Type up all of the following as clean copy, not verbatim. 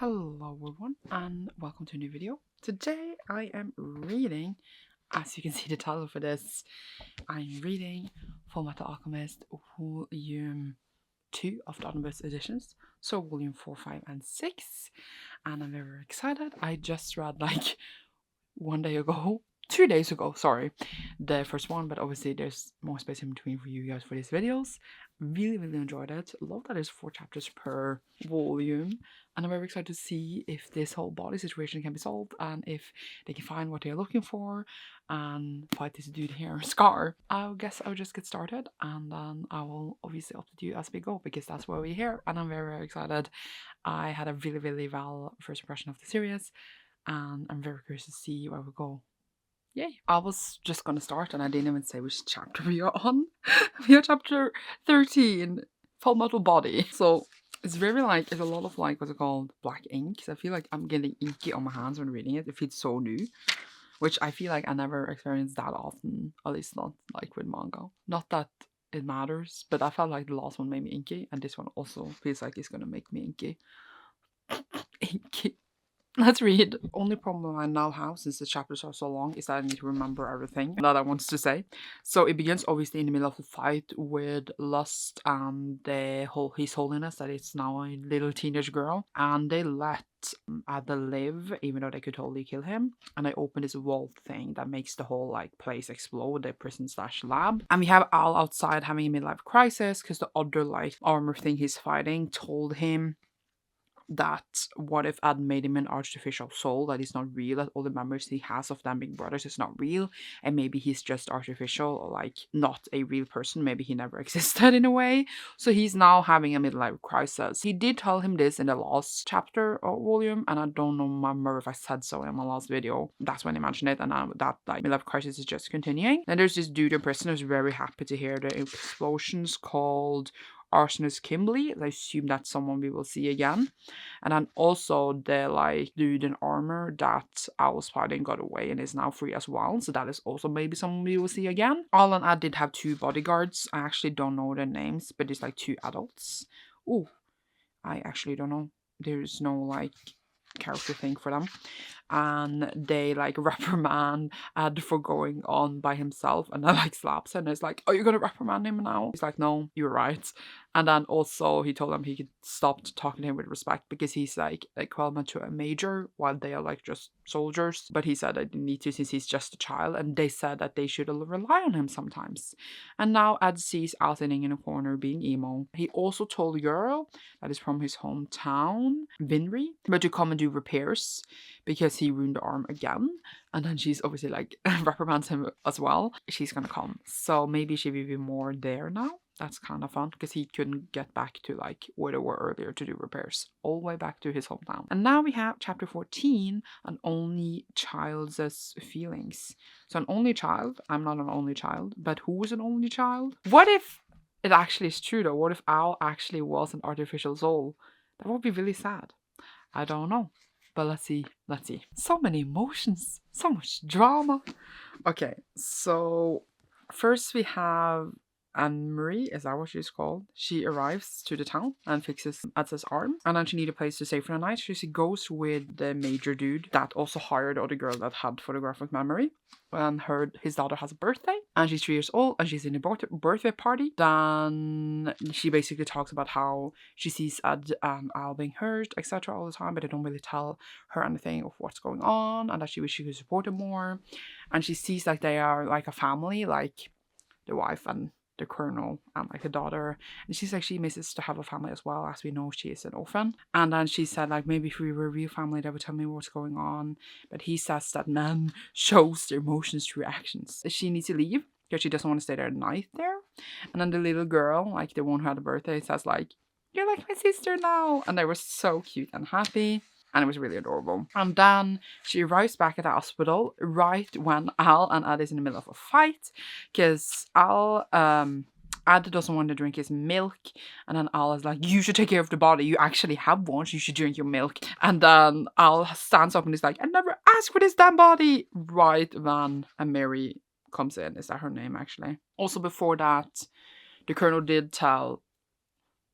Hello everyone and welcome to a new video. Today I am reading, as you can see the title for this, I'm reading Fullmetal Alchemist Volume 2 of the Omnibus editions. So Volume 4, 5 and 6, and I'm very excited. I just read like 2 days ago, sorry, the first one, but obviously there's more space in between for you guys for these videos. Really enjoyed it. Love that there's 4 chapters per volume, and I'm very excited to see if this whole body situation can be solved and if they can find what they're looking for and fight this dude here, Scar. I guess I'll just get started and then I will obviously update you as we go because that's why we're here, and I'm very excited. I had a really well first impression of the series and I'm very curious to see where we go. Yay. I was just gonna start and I didn't even say which chapter we are on. We are chapter 13, Fullmetal Body. So it's very like, it's a lot of like, what's it called, black ink. So I feel like I'm getting inky on my hands when reading it. It feels so new, which I feel like I never experienced that often, at least not like with manga. Not that it matters, but I felt like the last one made me inky and this one also feels like it's gonna make me inky. Inky. Let's read. Only problem I now have, since the chapters are so long, is that I need to remember everything that I want to say. So it begins obviously in the middle of the fight with Lust and His Holiness, that it's now a little teenage girl, and they let Ada live, even though they could totally kill him. And they open this vault thing that makes the whole like place explode, the prison / lab. And we have Al outside having a midlife crisis because the other like armor thing he's fighting told him that what if Ad made him an artificial soul that is not real, that all the memories he has of them being brothers is not real, and maybe he's just artificial or like not a real person, maybe he never existed in a way. So he's now having a midlife crisis. He did tell him this in the last chapter or volume, and I don't remember if I said so in my last video. That's when I mentioned it, and that like midlife crisis is just continuing. And there's this dude in prison who's very happy to hear the explosions called Arsonist Kimberly. I assume that's someone we will see again. And then also the like dude in armor that I was fighting got away and is now free as well. So that is also maybe someone we will see again. All and I did have 2 bodyguards. I actually don't know their names, but it's like 2 adults. Oh, I actually don't know. There's no like character thing for them, and they like reprimand Ed for going on by himself, and then like slaps him and is like, "Are you gonna reprimand him now?" He's like, "No, you're right." And then also he told him he could stop talking to him with respect because he's like equivalent to a major while they are like just soldiers, but he said I didn't need to since he's just a child, and they said that they should rely on him sometimes. And now Ed sees Al sitting in a corner being emo. He also told Euro, that is from his hometown, Vinri, but to come and do repairs because he ruined the arm again. And then she's obviously like reprimands him as well. She's gonna come, so maybe she will be more there now. That's kind of fun because he couldn't get back to like where they were earlier to do repairs, all the way back to his hometown. And now we have chapter 14, an only child's feelings. So an only child, I'm not an only child, but who is an only child? What if it actually is true though? What if Al actually was an artificial soul? That would be really sad. I don't know. But let's see. So many emotions, so much drama. Okay, so first we have Anne-Marie, is that what she's called? She arrives to the town and fixes Ed's arm, and then she needs a place to stay for the night. So she goes with the major dude that also hired the other girl that had photographic memory, and his daughter has a birthday, and she's 3 years old, and she's in a birthday party. Then she basically talks about how she sees Ed and Al being hurt, etc. all the time, but they don't really tell her anything of what's going on, and that she wishes she could support them more. And she sees like they are like a family, like the wife and the colonel and like the daughter, and she's like she misses to have a family as well, as we know she is an orphan. And then she said like maybe if we were a real family they would tell me what's going on, but he says that men shows their emotions through actions. She needs to leave because she doesn't want to stay there at night there. And then the little girl, like the one who had a birthday, says like, "You're like my sister now," and they were so cute and happy. And it was really adorable. And then she arrives back at the hospital right when Al and Ed is in the middle of a fight. Because Ed doesn't want to drink his milk. And then Al is like, "You should take care of the body. You actually have one. So you should drink your milk." And then Al stands up and is like, "I never asked for this damn body." Right when Mary comes in. Is that her name actually? Also before that, the colonel did tell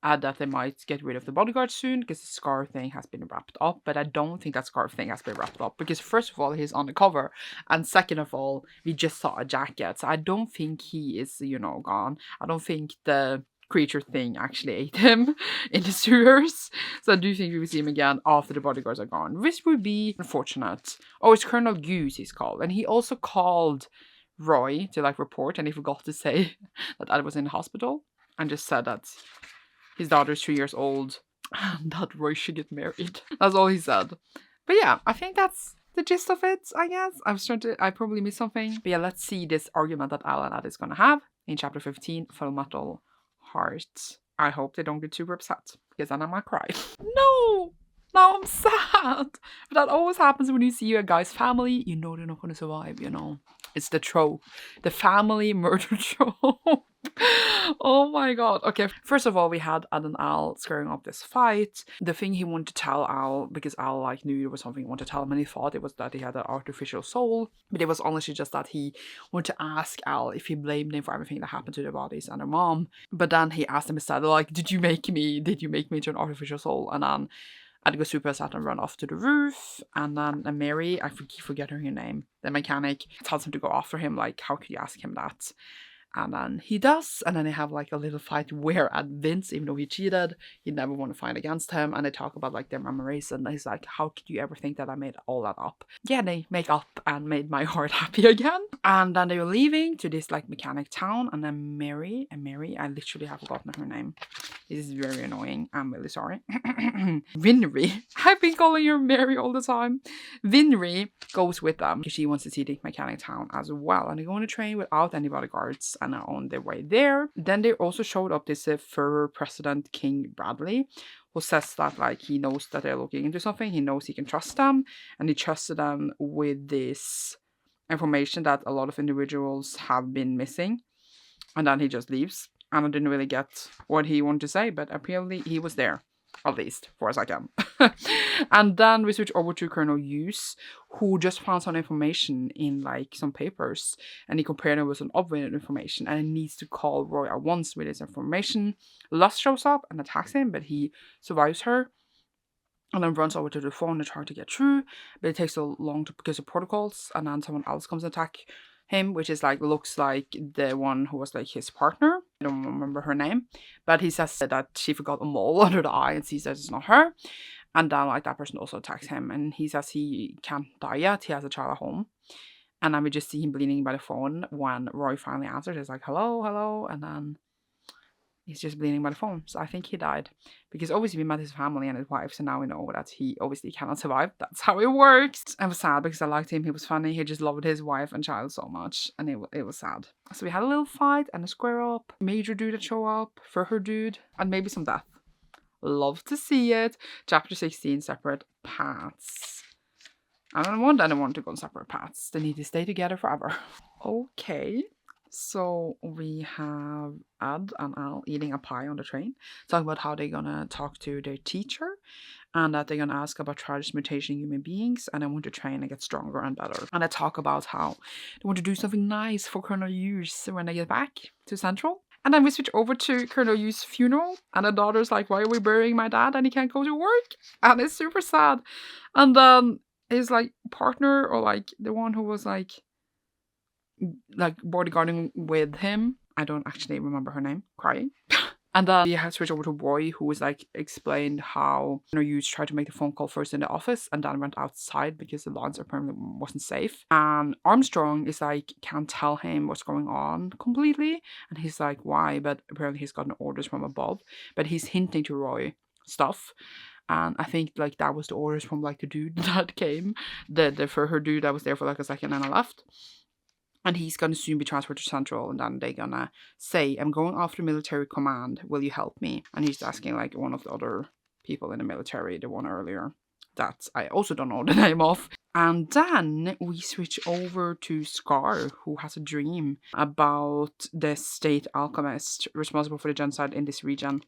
that they might get rid of the bodyguard soon because the scarf thing has been wrapped up. But I don't think that scarf thing has been wrapped up because first of all, he's on the cover, and second of all, we just saw a jacket. So I don't think he is, gone. I don't think the creature thing actually ate him in the sewers. So I do think we will see him again after the bodyguards are gone. This would be unfortunate. Oh, it's Colonel Goose he's called. And he also called Roy to report, and he forgot to say that I was in the hospital and just said that his daughter's 3 years old and that Roy should get married. That's all he said. But yeah, I think that's the gist of it, I guess. I probably missed something. But yeah, let's see this argument that Al and Ad is gonna have in chapter 15, Fullmetal Heart. I hope they don't get super upset because then I might cry. No! Now I'm sad. But that always happens when you see a guy's family. You know they're not going to survive, It's the trope. The family murder trope. Oh my god. Okay, first of all, we had Ad and Al squaring up this fight. The thing he wanted to tell Al, because Al knew there was something he wanted to tell him, and he thought it was that he had an artificial soul. But it was honestly just that he wanted to ask Al if he blamed him for everything that happened to their bodies and their mom. But then he asked him instead, did you make me into an artificial soul? And then I'd go super sad and run off to the roof. And then Mary, I forget her name, the mechanic, tells him to go after him. How could you ask him that? And then he does. And then they have a little fight where Vince, even though he cheated, he'd never want to fight against him. And they talk about their memories. And he's like, how could you ever think that I made all that up? Yeah, they make up and made my heart happy again. And then they were leaving to this mechanic town. And then Mary, I literally have forgotten her name. This is very annoying. I'm really sorry. Vinry. I've been calling her Mary all the time. Vinry goes with them because she wants to see the mechanic town as well. And they go on a train without any bodyguards and are on their way there. Then they also showed up this former President King Bradley, who says that he knows that they're looking into something. He knows he can trust them. And he trusted them with this information that a lot of individuals have been missing. And then he just leaves. And I didn't really get what he wanted to say, but apparently he was there, at least, for a second. And then we switch over to Colonel Hughes, who just found some information in, some papers, and he compared it with some updated information, and he needs to call Roy at once with his information. Lust shows up and attacks him, but he survives her, and then runs over to the phone to try to get through, but it takes so long because of protocols, and then someone else comes to attack him, which is looks like the one who was his partner. I don't remember her name, but he says that she forgot a mole under the eye and sees that it's not her. And then that person also attacks him, and he says he can't die yet. He has a child at home. And then we just see him bleeding by the phone when Roy finally answers. It's hello, hello, and then he's just bleeding by the phone. So I think he died. Because obviously we met his family and his wife, so now we know that he obviously cannot survive. That's how it works. I was sad because I liked him. He was funny. He just loved his wife and child so much. And it was sad. So we had a little fight and a square up. Major dude that show up for her dude. And maybe some death. Love to see it. Chapter 16, Separate Paths. I don't want anyone to go on separate paths. They need to stay together forever. Okay. So we have Ad and Al eating a pie on the train, talking about how they're gonna talk to their teacher and that they're gonna ask about transmutation human beings and they want to train and get stronger and better. And they talk about how they want to do something nice for Colonel Hughes when they get back to Central. And then we switch over to Colonel Hughes' funeral, and the daughter's like, why are we burying my dad and he can't go to work? And it's super sad. And then his partner, or the one who was bodyguarding with him, I don't actually remember her name, crying. And then we had switched over to Roy, who was explained how Hughes tried to make the phone call first in the office and then went outside because the lines apparently wasn't safe. And Armstrong is can't tell him what's going on completely, and he's why? But apparently he's gotten orders from above, but he's hinting to Roy stuff. And I think that was the orders from the dude that came, the for her dude that was there for a second and I left. And he's going to soon be transferred to Central, and then they're going to say, I'm going after military command, will you help me? And he's asking one of the other people in the military, the one earlier, that I also don't know the name of. And then we switch over to Scar, who has a dream about the state alchemist responsible for the genocide in this region.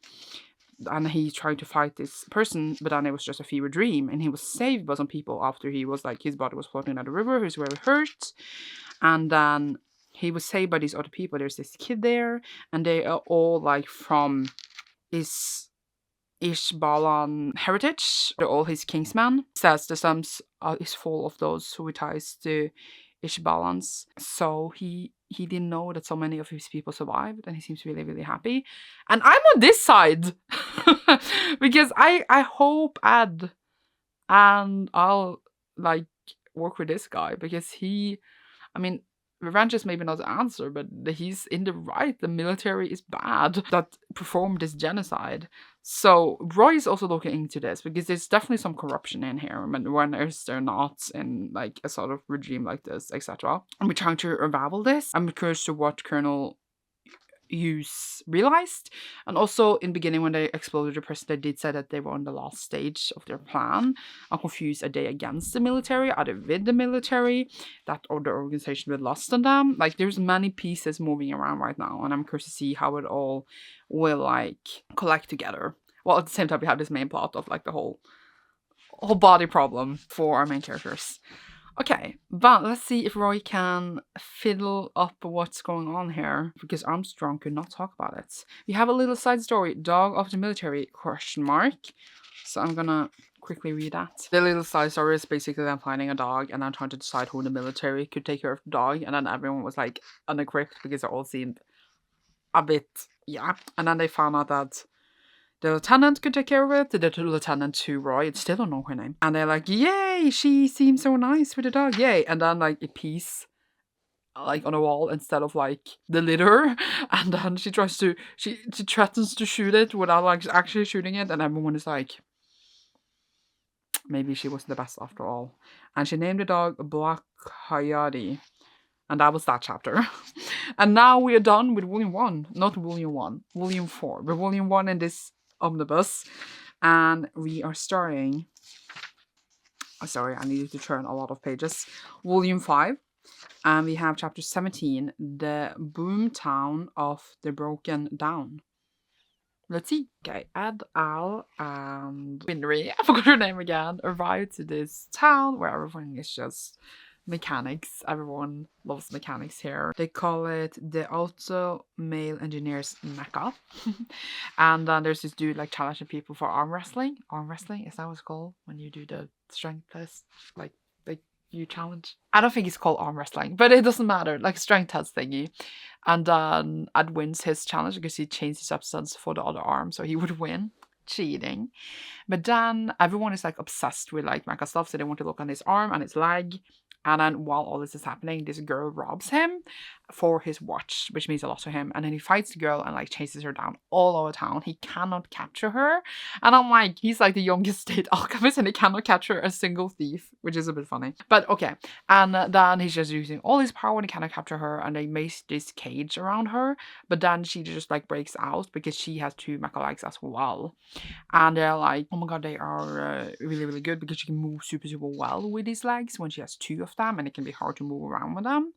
And he tried to fight this person, but then it was just a fever dream. And he was saved by some people after he was his body was floating down the river. He was very hurt. And then he was saved by these other people. There's this kid there, and they are all from his Ishbalan heritage, all his kingsmen. Says the sums is full of those who ties to Ishbalans. So he didn't know that so many of his people survived, and he seems really, really happy. And I'm on this side because I hope Ad and I'll like work with this guy because he, I mean, revenge is maybe not the answer, but he's in the right. The military is bad that performed this genocide. So Roy is also looking into this because there's definitely some corruption in here when they're not in like a sort of regime like this, etc. And we're trying to unravel this. I'm curious to what Colonel Hughes realized. And also in the beginning when they exploded the prison, they did say that they were on the last stage of their plan. I'm confused, are they against the military? Are they with the military? That other organization with lost on them? Like there's many pieces moving around right now, and I'm curious to see how it all will like collect together. Well, at the same time we have this main plot of like the whole body problem for our main characters. Okay, but let's see if Roy can fiddle up what's going on here, because Armstrong could not talk about it. We have a little side story, dog of the military, ? So I'm gonna quickly read that. The little side story is basically them finding a dog and I'm trying to decide who in the military could take care of the dog, and then everyone was like unequipped because they all seemed a bit, yeah. And then they found out that the lieutenant could take care of it. The lieutenant to Roy, I still don't know her name. And they're like, yay, she seems so nice with the dog, yay. And then like a piece like on a wall instead of like the litter. And then she threatens to shoot it without like actually shooting it. And everyone is like, maybe she wasn't the best after all. And she named the dog Black Hayati. And that was that chapter. And now we are done with Volume 1. Not Volume 1. Volume 4. But Volume 1 in this omnibus. And we are starting... Oh, sorry, I needed to turn a lot of pages. Volume 5. And we have chapter 17. The Boomtown of the Broken Down. Let's see. Okay, Ed, Al, and Winry, I forgot her name again, arrive to this town where everything is just... mechanics. Everyone loves mechanics here. They call it the Auto Male Engineers Mecca. And then there's this dude like challenging people for arm wrestling. Arm wrestling, is that what it's called? When you do the strength test? Like you challenge? I don't think it's called arm wrestling, but it doesn't matter. Like strength test thingy. And then Ed wins his challenge because he changed his substance for the other arm, so he would win. Cheating. But then everyone is like obsessed with like mecha stuff, so they want to look on his arm and his leg. And then while all this is happening, this girl robs him for his watch, which means a lot to him. And then he fights the girl and like chases her down all over town. He cannot capture her. And I'm like, he's like the youngest state alchemist and he cannot capture a single thief, which is a bit funny. But okay. And then he's just using all his power and he cannot capture her. And they make this cage around her. But then she just like breaks out because she has 2 mecha legs as well. And they're like, oh my god, they are really, really good because she can move super, super well with these legs when she has 2 of them, and it can be hard to move around with them.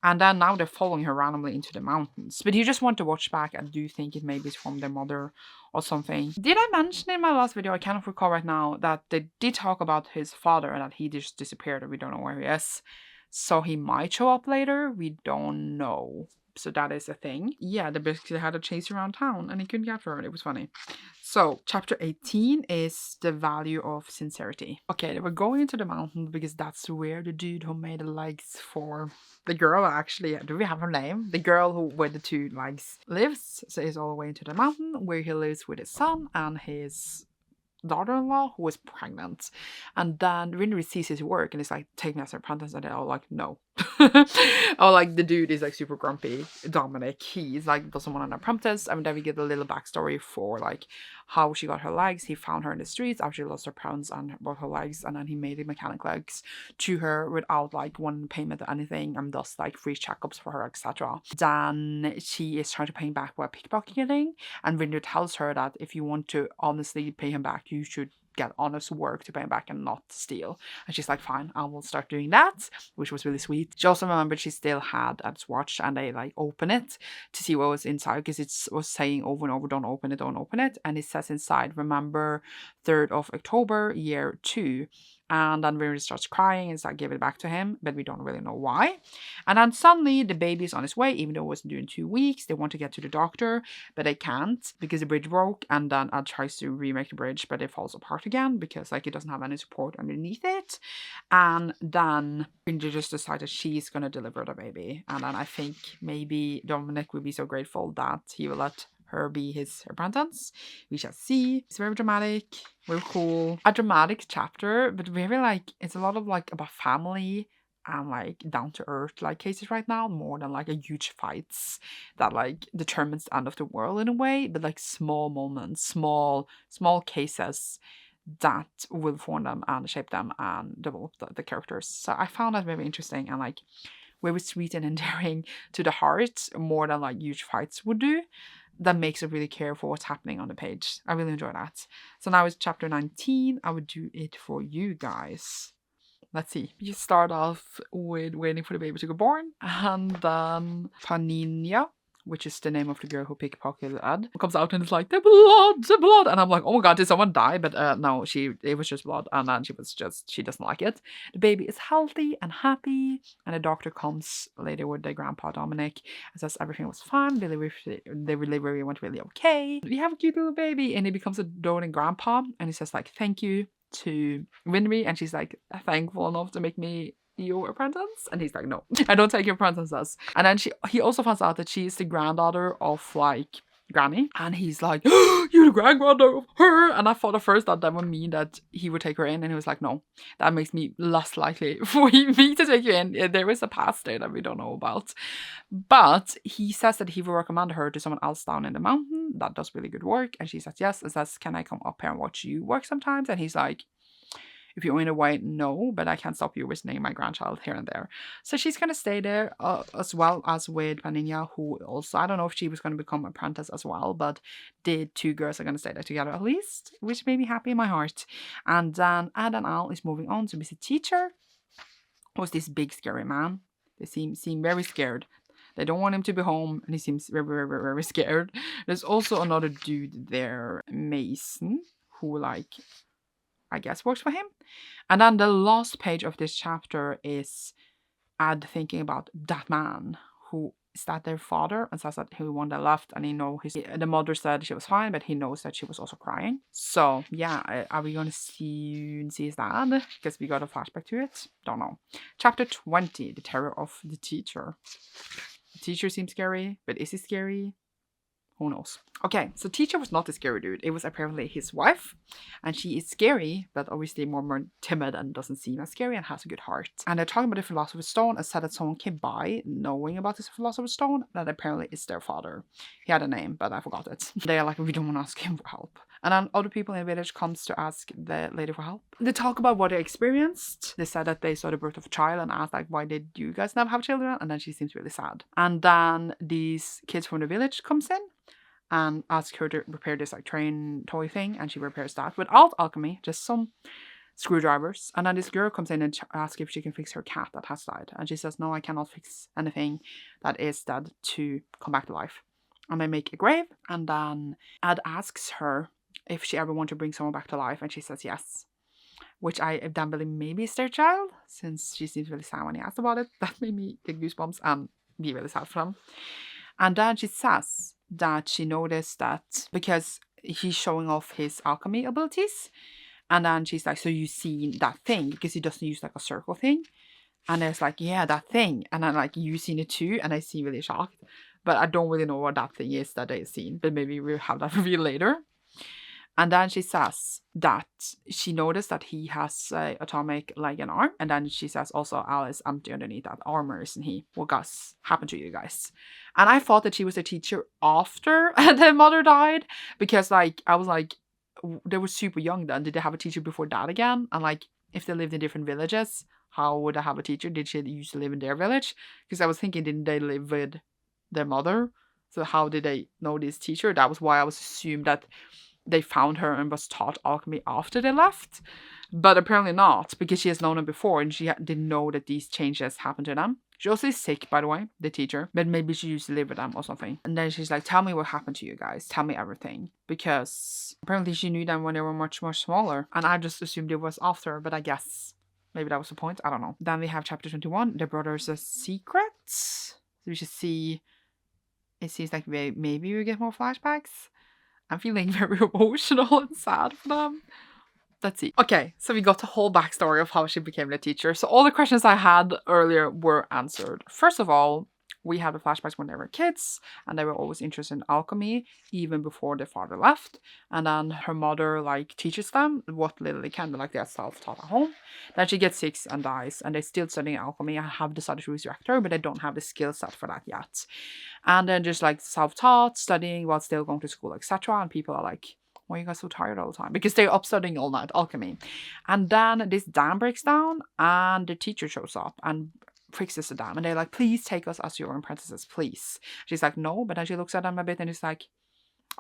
And then now they're following her randomly into the mountains. But you just want to watch back and do think it maybe is from their mother or something. Did I mention in my last video, I cannot recall right now, that they did talk about his father and that he just disappeared and we don't know where he is. So he might show up later. We don't know. So that is a thing. Yeah, they basically had a chase around town and he couldn't capture her. It was funny. So chapter 18 is the value of sincerity. Okay, they were going into the mountain because that's where the dude who made the legs for the girl actually, do we have her name? The girl who with the 2 legs lives. So he's all the way into the mountain where he lives with his son and his daughter-in-law who is pregnant. And then Winry sees his work and is like, take me as an apprentice, and they're all like, no. Or like the dude is like super grumpy. Dominic, he's like doesn't want an apprentice. And then we get a little backstory for like how she got her legs. He found her in the streets after she lost her parents and bought her legs, and then he made the mechanic legs to her without like one payment or anything, and thus like free checkups for her, etc. Then she is trying to pay him back by pickpocketing, and Winry tells her that if you want to honestly pay him back, you should get honest work to pay him back and not steal. And she's like, fine, I will start doing that, which was really sweet. She also remembered she still had Ed's watch, and they like open it to see what was inside because it was saying over and over, don't open it, don't open it. And it says inside, remember 3rd of October, year 2. And then Winry starts crying and like, give it back to him, but we don't really know why. And then suddenly the baby is on its way, even though it wasn't due in 2 weeks. They want to get to the doctor, but they can't because the bridge broke. And then Ed tries to remake the bridge, but it falls apart again because like it doesn't have any support underneath it. And then Winry just decided she's gonna deliver the baby. And then I think maybe Dominic will be so grateful that he will let her be his apprentice. We shall see. It's very dramatic, very cool. A dramatic chapter, but very like, it's a lot of like about family and like down to earth like cases right now, more than like a huge fights that like determines the end of the world in a way, but like small moments, small cases that will form them and shape them and develop the characters. So I found that very interesting and like very sweet and endearing to the heart, more than like huge fights would do. That makes it really care for what's happening on the page. I really enjoy that. So now it's chapter 19. I would do it for you guys. Let's see. You start off with waiting for the baby to be born, and then Paninia, which is the name of the girl who pickpocketed Ed, comes out and it's like, the blood, and I'm like, oh my god, did someone die? But no, it was just blood, and then she doesn't like it. The baby is healthy and happy, and the doctor comes later with their grandpa Dominic and says everything was fine, the delivery went really okay. We have a cute little baby, and he becomes a doting grandpa, and he says like, thank you to Winry, and she's like thankful enough to make me your apprentice, and he's like, no, I don't take your apprentices. And then he also finds out that she's the granddaughter of like Granny, and he's like, oh, you're the granddaughter of her. And I thought at first that would mean that he would take her in, and he was like, no, that makes me less likely for me to take you in. There is a past there that we don't know about, but he says that he will recommend her to someone else down in the mountain that does really good work, and she says yes, and says, can I come up here and watch you work sometimes? And he's like, if you're in a way, no, but I can't stop you visiting my grandchild here and there. So she's going to stay there as well as with Paninia, who also, I don't know if she was going to become apprentice as well, but the two girls are going to stay there together at least, which made me happy in my heart. And then Ed and Al is moving on to visit teacher, who's this big scary man. They seem very scared. They don't want him to be home, and he seems very, very, very, very scared. There's also another dude there, Mason, who like, I guess works for him. And then the last page of this chapter is Ed thinking about that man who is that their father, and says that he one that left, and he know the mother said she was fine, but he knows that she was also crying. So yeah, are we gonna see his dad? Because we got a flashback to it. Don't know. Chapter 20, the terror of the teacher. The teacher seems scary, but is he scary? Who knows? Okay, so teacher was not a scary dude. It was apparently his wife, and she is scary, but obviously more timid and doesn't seem as scary and has a good heart. And they're talking about the Philosopher's Stone and said that someone came by knowing about this Philosopher's Stone, that apparently is their father. He had a name, but I forgot it. They're like, we don't want to ask him for help. And then other people in the village comes to ask the lady for help. They talk about what they experienced. They said that they saw the birth of a child and asked like, why did you guys never have children? And then she seems really sad. And then these kids from the village comes in and ask her to repair this like train toy thing, and she repairs that without alchemy, just some screwdrivers. And then this girl comes in and asks if she can fix her cat that has died, and she says, no, I cannot fix anything that is dead to come back to life. And they make a grave, and then Ed asks her if she ever wants to bring someone back to life, and she says yes, which I then believe maybe is their child, since she seems really sad when he asked about it. That made me get goosebumps and be really sad for them. And then she says that she noticed that because he's showing off his alchemy abilities, and then she's like, so you seen that thing? Because he doesn't use like a circle thing. And it's like, yeah, that thing. And I'm like, you seen it too? And I seem really shocked, but I don't really know what that thing is that they've seen, but maybe we'll have that reveal later. And then she says that she noticed that he has atomic leg and arm. And then she says also, Al is empty underneath that armor, isn't he? What guys happened to you guys? And I thought that she was a teacher after the mother died, because like I was like, they were super young then. Did they have a teacher before that again? And like, if they lived in different villages, how would they have a teacher? Did she used to live in their village? Because I was thinking, didn't they live with their mother? So how did they know this teacher? That was why I was assumed that they found her and was taught alchemy after they left. But apparently not, because she has known them before and she didn't know that these changes happened to them. She also is sick, by the way, the teacher, but maybe she used to live with them or something. And then she's like, tell me what happened to you guys. Tell me everything. Because apparently she knew them when they were much, much smaller. And I just assumed it was after, but I guess maybe that was the point. I don't know. Then we have chapter 21, The Brothers' Secret. So we should see, it seems like maybe we get more flashbacks. I'm feeling very emotional and sad for them. Let's see. Okay, so we got the whole backstory of how she became the teacher. So all the questions I had earlier were answered. First of all, we had the flashbacks when they were kids, and they were always interested in alchemy, even before their father left. And then her mother, like, teaches them what little they can, like they're self-taught at home. Then she gets sick and dies, and they're still studying alchemy and have decided to resurrect her, but they don't have the skill set for that yet. And then just, like, self-taught, studying while still going to school, etc. And people are like, why are you guys so tired all the time? Because they're up studying all night, alchemy. And then this dam breaks down, and the teacher shows up and fixes the dam. And they're like, please take us as your apprentices, please. She's like, no. But then she looks at them a bit and is like,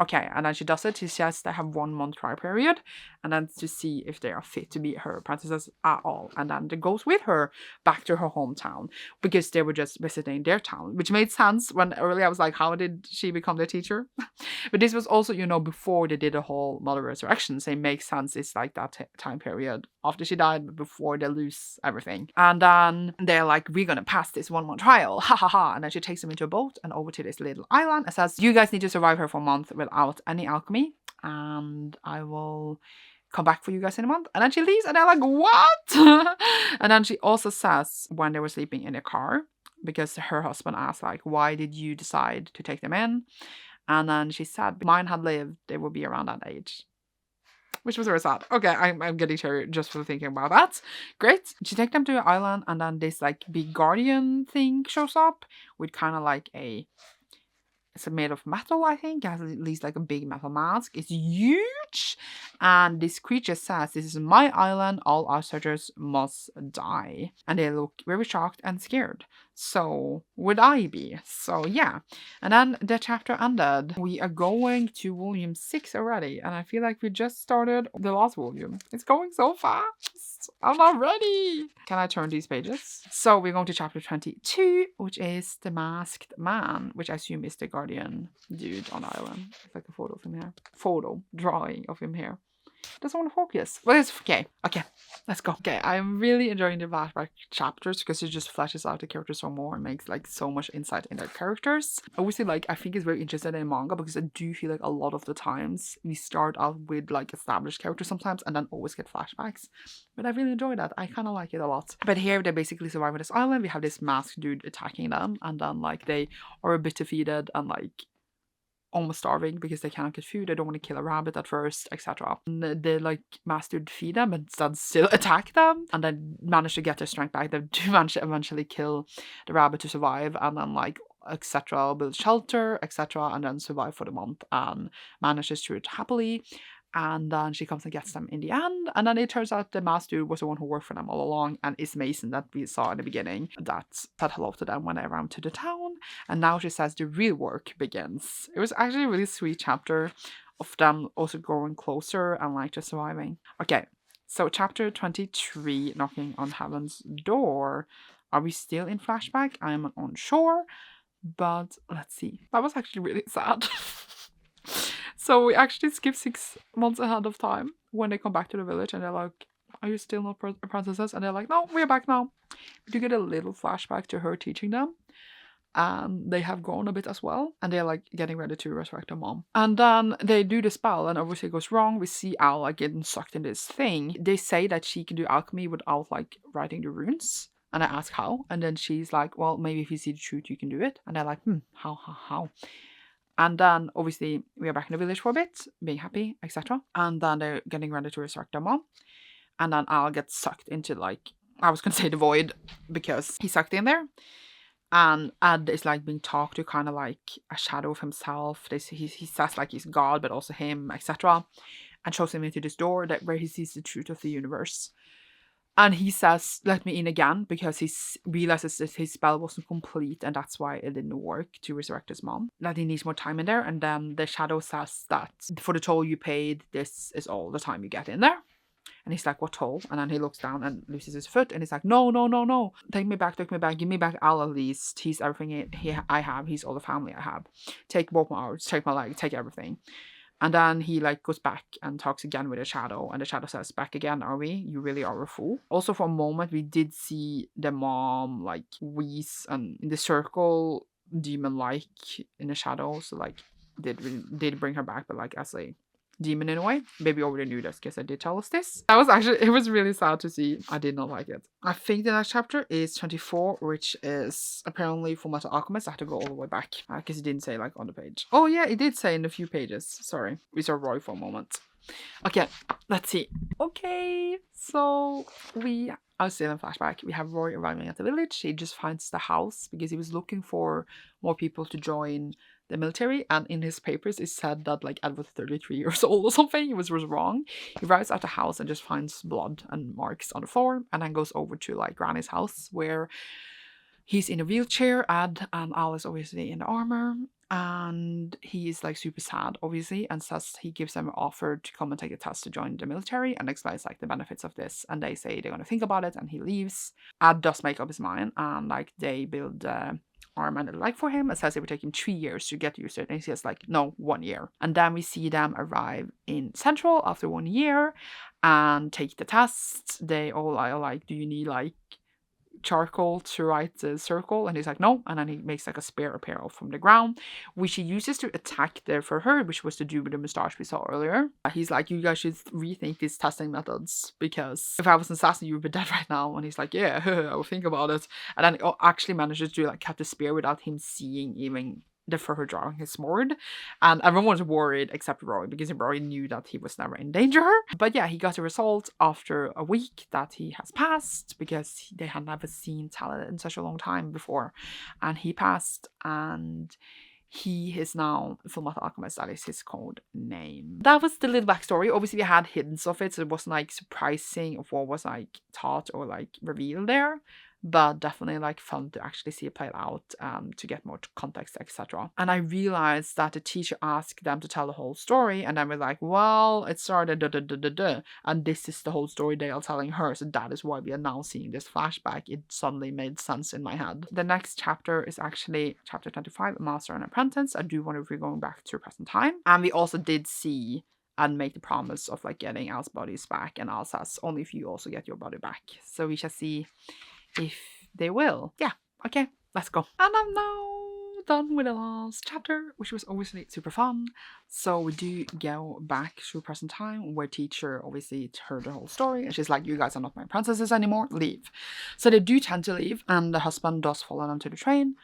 okay. And then she does it. She says they have 1 month trial period, and then to see if they are fit to be her apprentices at all. And then it goes with her back to her hometown, because they were just visiting their town, which made sense when earlier I was like, how did she become the teacher? But this was also, you know, before they did the whole mother resurrection, so it makes sense. It's like that time period after she died, but before they lose everything. And then they're like, we're gonna pass this 1 month trial, ha ha ha. And then she takes them into a boat and over to this little island and says, you guys need to survive here for a month without any alchemy, and I will come back for you guys in a month. And then she leaves, and they're like, what? And then she also says, when they were sleeping in the car, because her husband asked, like, why did you decide to take them in? And then she said, if mine had lived, they would be around that age. Which was very sad. Okay, I'm getting teary just for thinking about that. Great. She takes them to an island, and then this, like, big guardian thing shows up with kind of like it's made of metal, I think. It has at least like a big metal mask. It's huge. And this creature says, this is my island. All outsiders must die. And they look very shocked and scared. So would I be? So yeah. And then the chapter ended. We are going to volume 6 already. And I feel like we just started the last volume. It's going so fast. I'm not ready. Can I turn these pages? So we're going to chapter 22, which is The Masked Man, which I assume is the guardian dude on the island. It's like a photo of him here. Photo drawing of him here. Doesn't want to focus. Well, it's okay. Okay, let's go. Okay, I'm really enjoying the flashback chapters because it just fleshes out the characters so more and makes like so much insight in their characters. Obviously, like, I think it's very interesting in manga because I do feel like a lot of the times we start out with like established characters sometimes and then always get flashbacks. But I really enjoy that. I kind of like it a lot. But here they basically survive on this island. We have this masked dude attacking them, and then like they are a bit defeated and like almost starving because they cannot get food. They don't want to kill a rabbit at first, etc. They like mastered feed them, but instead still attack them, and then manage to get their strength back. They do manage to eventually kill the rabbit to survive, and then like etc. build shelter, etc. and then survive for the month and manages to it happily. And then she comes and gets them in the end. And then it turns out the master dude was the one who worked for them all along, and is Mason that we saw in the beginning that said hello to them when they ran to the town. And now she says the real work begins. It was actually a really sweet chapter of them also growing closer and like just surviving. Okay, so chapter 23, Knocking on Heaven's Door. Are we still in flashback? I'm unsure, but let's see. That was actually really sad. So we actually skip 6 months ahead of time when they come back to the village, and they're like, are you still not apprentices? And they're like, no, we're back now. We do get a little flashback to her teaching them. And they have grown a bit as well. And they're like getting ready to resurrect their mom. And then they do the spell, and obviously it goes wrong. We see Al like getting sucked in this thing. They say that she can do alchemy without like writing the runes. And I ask how. And then she's like, well, maybe if you see the truth, you can do it. And they're like, how? And then, obviously, we are back in the village for a bit, being happy, etc. And then they're getting ready to resurrect their mom. And then Al gets sucked into, like, I was going to say the void, because he's sucked in there. And Ed is, like, being talked to kind of like a shadow of himself. He says, like, he's God, but also him, etc. And shows him into this door where he sees the truth of the universe. And he says, let me in again, because he realizes that his spell wasn't complete, and that's why it didn't work to resurrect his mom. That he needs more time in there, and then the shadow says that for the toll you paid, this is all the time you get in there. And he's like, what hole? And then he looks down and loses his foot. And he's like, no, no, no, no. Take me back. Give me back Al at least. He's everything I have. He's all the family I have. Take both my arms. Take my leg. Take everything. And then he like goes back and talks again with the shadow. And the shadow says, back again, are we? You really are a fool. Also for a moment, we did see the mom like wheeze and in the circle demon-like in the shadow. So like did bring her back, but like as a demon in a way. Maybe already knew this because I did tell us this. It was really sad to see. I did not like it. I think the next chapter is 24, which is apparently Fullmetal Alchemist. I have to go all the way back because it didn't say like on the page. Oh yeah, it did say in a few pages. Sorry, we saw Roy for a moment. Okay, let's see. Okay, so I was still in flashback. We have Roy arriving at the village. He just finds the house because he was looking for more people to join the military, and in his papers it said that like Ed was 33 years old or something. He was wrong. He arrives at the house and just finds blood and marks on the floor, and then goes over to like Granny's house where he's in a wheelchair. Ed and Al is obviously in the armor, and he is like super sad obviously, and says he gives them an offer to come and take a test to join the military and explains like the benefits of this, and they say they're going to think about it, and he leaves. Ed does make up his mind, and like they build arm and a leg for him. It says it would take him 3 years to get used to it, and he says like no, 1 year. And then we see them arrive in Central after 1 year and take the test. They all are like, do you need like charcoal to write the circle? And he's like no, and then he makes like a spear appear from the ground, which he uses to attack there for her, which was to do with the mustache we saw earlier. He's like, you guys should rethink these testing methods, because if I was an assassin you would be dead right now. And he's like, yeah, I will think about it. And then it actually manages to like cut the spear without him seeing even the further drawing his sword, and everyone was worried except Roy, because Roy knew that he was never in danger. But yeah, he got a result after a week that he has passed, because they had never seen Talon in such a long time before, and he passed, and he is now Fullmetal Alchemist. That is his code name. That was the little backstory. Obviously we had hints of it, so it wasn't like surprising of what was like taught or like revealed there, but definitely like fun to actually see it played out, to get more context, etc. And I realized that the teacher asked them to tell the whole story, and then we're like, well, it started and this is the whole story they are telling her, so that is why we are now seeing this flashback. It suddenly made sense in my head. The next chapter is actually chapter 25, Master and Apprentice. I do wonder if we're going back to present time. And we also did see and make the promise of like getting Al's bodies back, and Al says only if you also get your body back. So we shall see if they will. Yeah, okay, let's go. And I'm now done with the last chapter, which was obviously super fun. So we do go back to present time, where teacher obviously heard the whole story, and she's like, you guys are not my princesses anymore, leave. So they do tend to leave, and the husband does follow them to the train.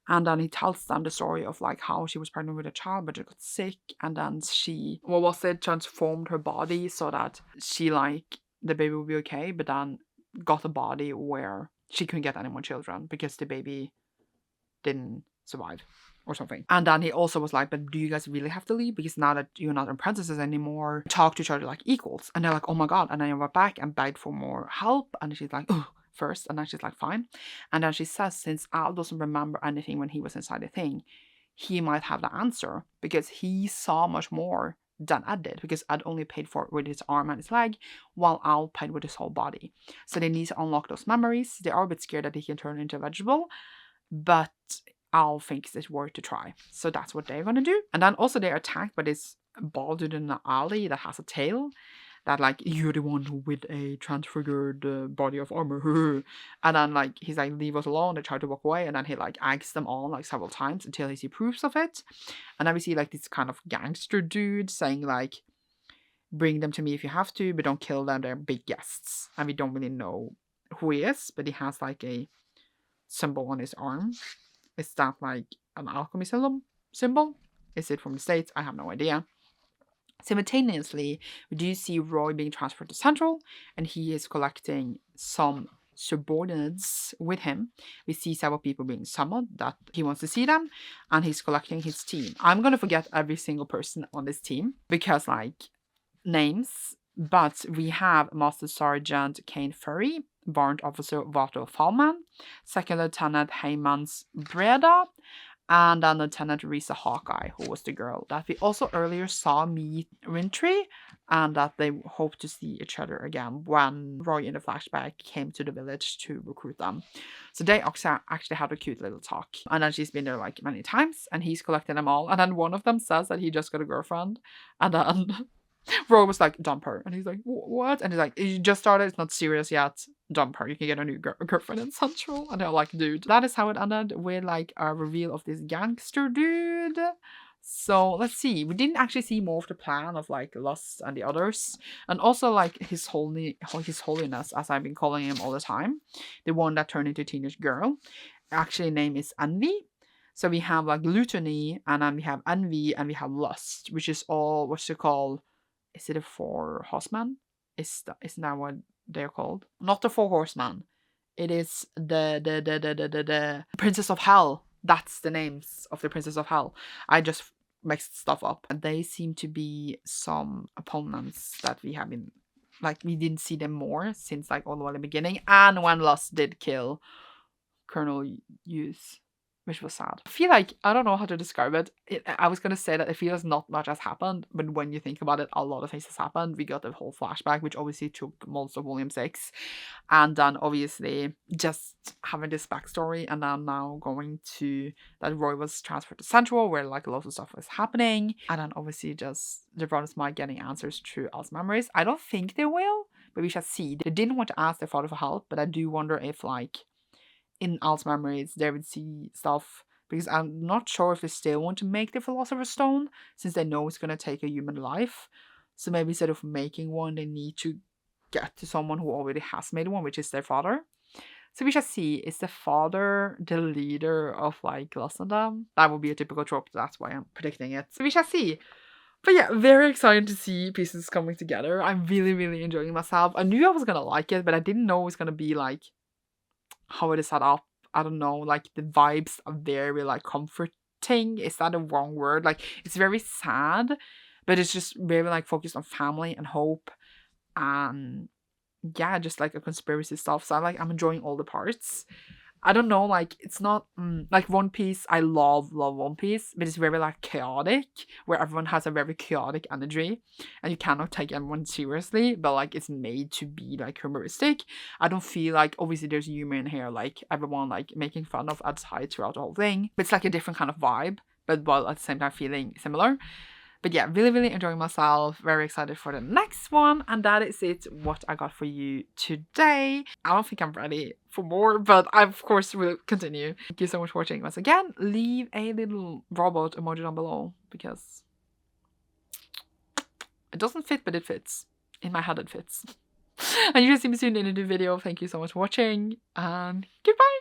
And then he tells them the story of like how she was pregnant with a child, but she got sick, and then she, what was it, transformed her body so that she like the baby would be okay, but then got a body where she couldn't get any more children because the baby didn't survive or something. And then he also was like, but do you guys really have to leave? Because now that you're not apprentices anymore, talk to each other like equals. And they're like, oh my god. And then I went back and begged for more help, and she's like, oh, first. And then she's like, fine. And then she says, since Al doesn't remember anything when he was inside the thing, he might have the answer, because he saw much more than Ed did, because Ed only paid for it with his arm and his leg, while Al paid with his whole body. So they need to unlock those memories. They are a bit scared that he can turn into a vegetable, but Al thinks it's worth to try. So that's what they're gonna do. And then also they're attacked by this ball dude in the alley that has a tail, that like, you're the one with a transfigured body of armor. And then like, he's like, leave us alone. They try to walk away, and then he like eggs them on like several times until he sees proofs of it. And then we see like this kind of gangster dude saying like, bring them to me if you have to, but don't kill them, they're big guests. And we don't really know who he is, but he has like a symbol on his arm. Is that like an alchemy symbol? Is it from the States? I have no idea. Simultaneously, we do see Roy being transferred to Central, and he is collecting some subordinates with him. We see several people being summoned that he wants to see them, and he's collecting his team. I'm gonna forget every single person on this team because like names, but we have Master Sergeant Kane Furry, Warrant Officer Vato Fallman, Second Lieutenant Heymans Breda, And then Lieutenant Risa Hawkeye, who was the girl that we also earlier saw meet Wintry, and that they hope to see each other again when Roy in the flashback came to the village to recruit them. So they actually had a cute little talk. And then she's been there like many times, and he's collected them all. And then one of them says that he just got a girlfriend. And then Roy was like, dump her. And he's like, what? And he's like, you just started, it's not serious yet. Dump her. You can get a new girlfriend in Central. And they're like, dude. That is how it ended, with like a reveal of this gangster dude. So let's see. We didn't actually see more of the plan of like Lust and the others. And also like his holiness, as I've been calling him all the time. The one that turned into a teenage girl. Actually name is Envy. So we have like Gluttony, and then we have Envy, and we have Lust, which is all what's it called? Is it the Four Horsemen? Isn't that what they're called? Not the Four Horsemen. It is the Princess of Hell. That's the names of the Princess of Hell. I just mixed stuff up. And they seem to be some opponents that we have been, like, we didn't see them more since like all the way in the beginning. And when Lust did kill Colonel Hughes, which was sad. I feel like, I don't know how to describe it. I was going to say that I feel as not much has happened, but when you think about it, a lot of things has happened. We got the whole flashback, which obviously took most of Volume 6. And then obviously just having this backstory, and then now going to that Roy was transferred to Central, where like a lot of stuff was happening. And then obviously just the brothers might getting answers through Al's memories. I don't think they will, but we shall see. They didn't want to ask their father for help, but I do wonder if like in Al's memories they would see stuff, because I'm not sure if they still want to make the Philosopher's Stone, since they know it's going to take a human life. So maybe instead of making one, they need to get to someone who already has made one, which is their father. So we shall see. Is the father the leader of like Lust and them? That would be a typical trope, that's why I'm predicting it. So we shall see. But yeah, very excited to see pieces coming together. I'm really, really enjoying myself. I knew I was going to like it, but I didn't know it was going to be like how it is set up. I don't know, like the vibes are very like comforting. Is that a wrong word? Like it's very sad, but it's just very like focused on family and hope, and yeah, just like a conspiracy stuff. So I'm enjoying all the parts. I don't know, like it's not like One Piece. I love One Piece, but it's very like chaotic, where everyone has a very chaotic energy, and you cannot take everyone seriously. But like it's made to be like humoristic. I don't feel like, obviously there's humor in here, like everyone like making fun of Ed's height throughout the whole thing, but it's like a different kind of vibe, but while at the same time feeling similar. But yeah, really, really enjoying myself. Very excited for the next one. And that is it, what I got for you today. I don't think I'm ready for more, but I, of course, will continue. Thank you so much for watching once again. Leave a little robot emoji down below, because it doesn't fit, but it fits. In my head, it fits. And you will see me soon in a new video. Thank you so much for watching, and goodbye!